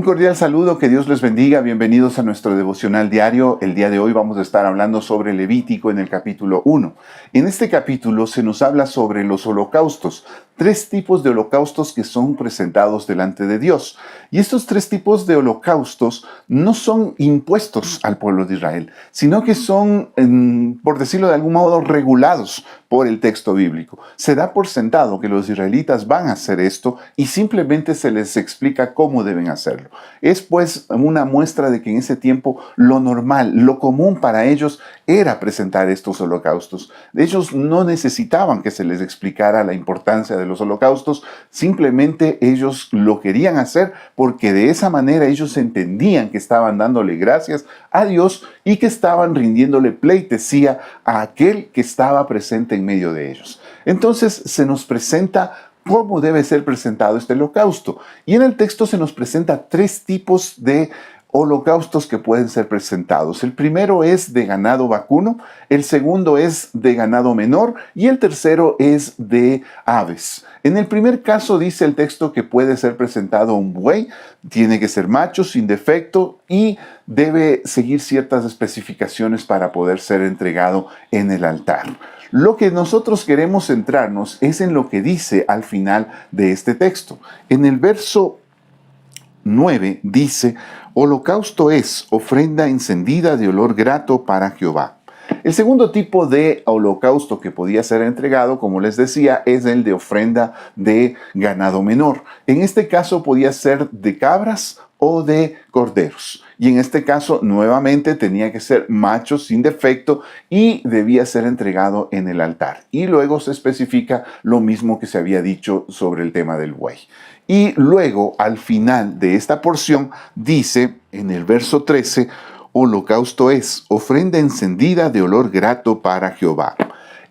Un cordial saludo, que Dios les bendiga. Bienvenidos a nuestro devocional diario. El día de hoy vamos a estar hablando sobre Levítico en el capítulo 1. En este capítulo se nos habla sobre los holocaustos, 3 tipos de holocaustos que son presentados delante de Dios. Y estos 3 tipos de holocaustos no son impuestos al pueblo de Israel, sino que son, por decirlo de algún modo, regulados por el texto bíblico. Se da por sentado que los israelitas van a hacer esto y simplemente se les explica cómo deben hacerlo. Es pues una muestra de que en ese tiempo lo normal, lo común para ellos era presentar estos holocaustos. Ellos no necesitaban que se les explicara la importancia de los holocaustos, simplemente ellos lo querían hacer porque de esa manera ellos entendían que estaban dándole gracias a Dios y que estaban rindiéndole pleitesía a aquel que estaba presente en medio de ellos. Entonces se nos presenta cómo debe ser presentado este holocausto. Y en el texto se nos presenta 3 tipos de holocaustos que pueden ser presentados. El primero es de ganado vacuno, el segundo es de ganado menor y el tercero es de aves. En el primer caso dice el texto que puede ser presentado un buey, tiene que ser macho, sin defecto y debe seguir ciertas especificaciones para poder ser entregado en el altar. Lo que nosotros queremos centrarnos es en lo que dice al final de este texto. En el verso 9 dice: holocausto es ofrenda encendida de olor grato para Jehová. El segundo tipo de holocausto que podía ser entregado, como les decía, es el de ofrenda de ganado menor. En este caso podía ser de cabras o de corderos. Y en este caso, nuevamente, tenía que ser macho sin defecto y debía ser entregado en el altar. Y luego se especifica lo mismo que se había dicho sobre el tema del buey. Y luego, al final de esta porción, dice en el verso 13, holocausto es ofrenda encendida de olor grato para Jehová.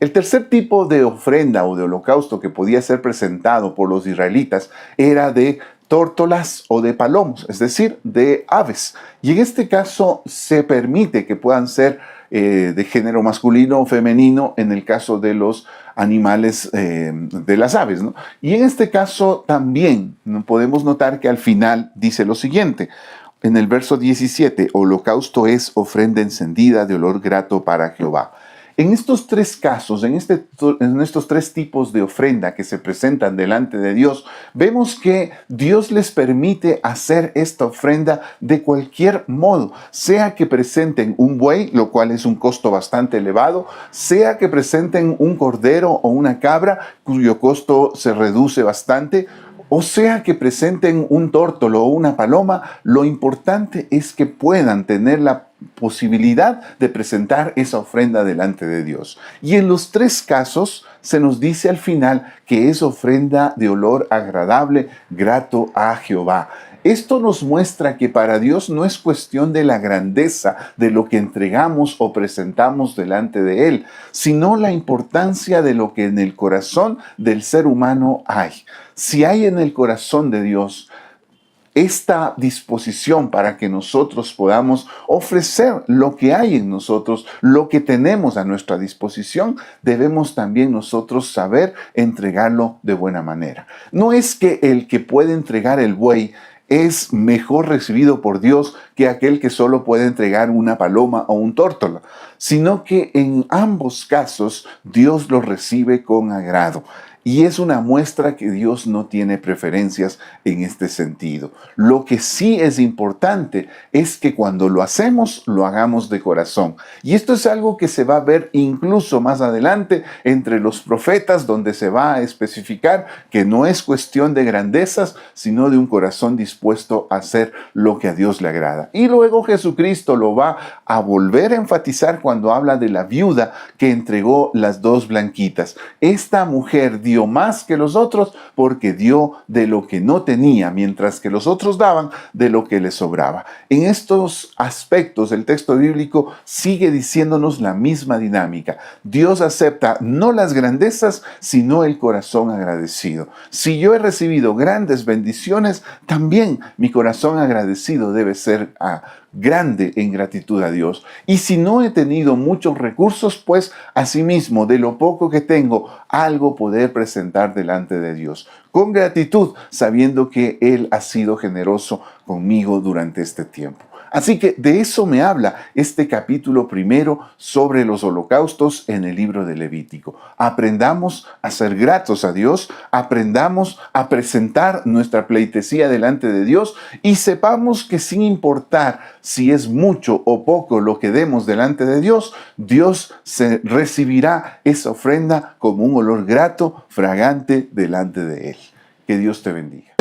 El tercer tipo de ofrenda o de holocausto que podía ser presentado por los israelitas era de tórtolas o de palomos, es decir, de aves. Y en este caso se permite que puedan ser de género masculino o femenino en el caso de los animales de las aves, ¿no? Y en este caso también podemos notar que al final dice lo siguiente. En el verso 17, holocausto es ofrenda encendida de olor grato para Jehová. En estos 3 casos, en estos 3 tipos de ofrenda que se presentan delante de Dios, vemos que Dios les permite hacer esta ofrenda de cualquier modo, sea que presenten un buey, lo cual es un costo bastante elevado, sea que presenten un cordero o una cabra, cuyo costo se reduce bastante, o sea que presenten un tórtolo o una paloma. Lo importante es que puedan tener la posibilidad de presentar esa ofrenda delante de Dios. Y en los 3 casos se nos dice al final que es ofrenda de olor agradable, grato a Jehová. Esto nos muestra que para Dios no es cuestión de la grandeza de lo que entregamos o presentamos delante de Él, sino la importancia de lo que en el corazón del ser humano hay. Si hay en el corazón de Dios esta disposición para que nosotros podamos ofrecer lo que hay en nosotros, lo que tenemos a nuestra disposición, debemos también nosotros saber entregarlo de buena manera. No es que el que puede entregar el buey es mejor recibido por Dios que aquel que solo puede entregar una paloma o un tórtola, sino que en ambos casos Dios lo recibe con agrado. Y es una muestra que Dios no tiene preferencias en este sentido. Lo que sí es importante es que cuando lo hacemos, lo hagamos de corazón. Y esto es algo que se va a ver incluso más adelante entre los profetas, donde se va a especificar que no es cuestión de grandezas, sino de un corazón dispuesto a hacer lo que a Dios le agrada. Y luego Jesucristo lo va a volver a enfatizar cuando habla de la viuda que entregó las 2 blanquitas. Esta mujer dio más que los otros porque dio de lo que no tenía, mientras que los otros daban de lo que les sobraba. En estos aspectos el texto bíblico sigue diciéndonos la misma dinámica. Dios acepta no las grandezas, sino el corazón agradecido. Si yo he recibido grandes bendiciones, también mi corazón agradecido debe ser grande en gratitud a Dios. Y si no he tenido muchos recursos, pues asimismo, de lo poco que tengo, algo poder presentar delante de Dios. Con gratitud, sabiendo que Él ha sido generoso conmigo durante este tiempo. Así que de eso me habla este capítulo primero sobre los holocaustos en el libro de Levítico. Aprendamos a ser gratos a Dios, aprendamos a presentar nuestra pleitesía delante de Dios y sepamos que sin importar si es mucho o poco lo que demos delante de Dios, Dios se recibirá esa ofrenda como un olor grato, fragante delante de Él. Que Dios te bendiga.